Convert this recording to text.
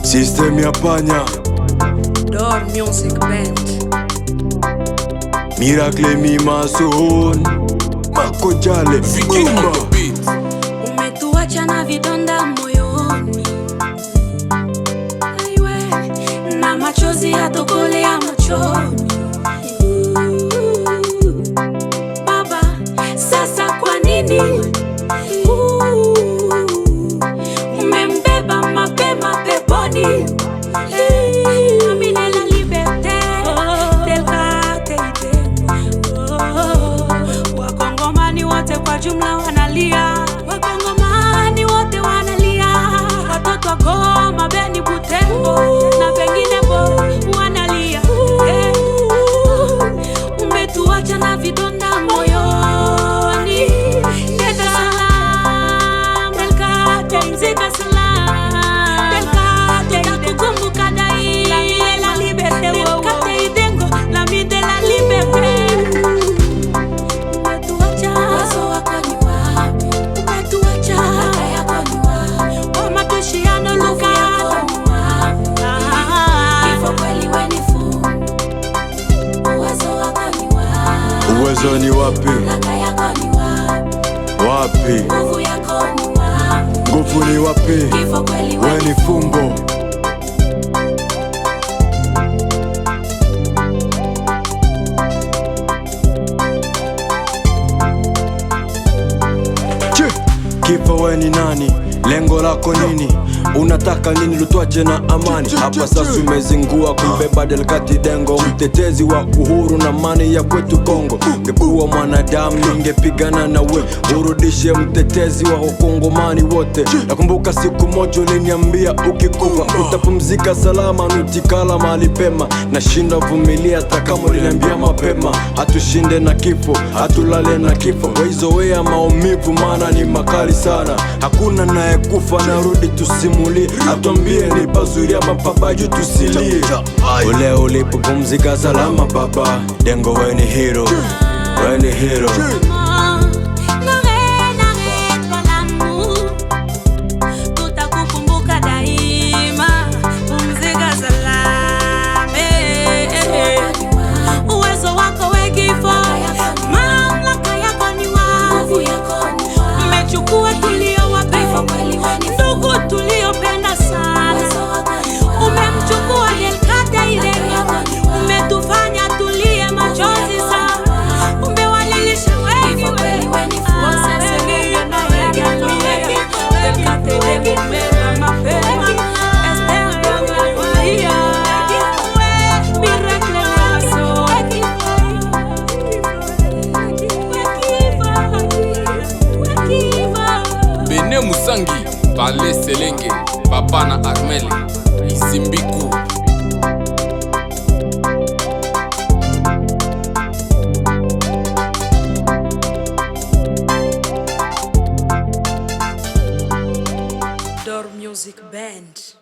System ya panya Dor Music Band. Miracle Mimason Makojale Bumba. Umetuacha na vidonda moyoni, aiwe na machozi yatokolea machoni. Baba, sasa kwa nini umembeba mapema peponi? Amine la liberté del kate. Wakongomani wote kwa jumla wanalia, Wakongomani wote wanalia, watoto wa Goma, Beni, Butembo na pengine bo wanalia. Umetuacha na vidonda moyoni. Nenda salam del kate, nzika salam del kate, takukumbuka dai la liberté del kate idengo la mi de la liberté. Umetuacha, wazo wako ni wapi? Umetuacha, kaka yako ni wapi? Wamadushiano luka yako ni wapi? Kifo kweli we ni fu. Uwezo wako ni wapi? Uwezo ni wapi? Kaka yako ni wapi? Wapi? Nguvu yako ni wapi? Nguvu ni wapi? Kifo kweli We ni fumbo. Kifo we ni nani? Lengo lako nini? Unataka nini? Lutwache na amani. Hapa sasa umezingua kumbeba Delkati Dengo, mtetezi wa uhuru na amani ya kwetu Kongo. Ngekuwa mwanadamu ningepigana na we, urudishe mtetezi wa Wakongomani wote. Nakumbuka siku moja uliniambia ukikufa utapumzika salama, nutikala mahali pema. Nashinda vumilia hata kama uliniambia mapema. Hatushinde na kifo, hatulale na kifo. Waizoea maumivu maana ni makali sana. Hakuna naye kufa, narudi tusimulie. Atuambie ni pazuri ama pabaju tusilie. Ule ulipopumzika salama baba Dengo, we ni hero, we ni hero. Tutakukumbuka daima, pumzika salama. Uwezo wako we kifo, mamlaka yako ni wapi? Umechukua tuliowapenda, ndugu tuliopenda sana. Umemchukua Delkate Idengo, umetufanya tulie machozi sana. Umewalilisha wengi Bene Musangi, Pale Selenge, Papa na Armel, Isimbiku. Dor Music Band.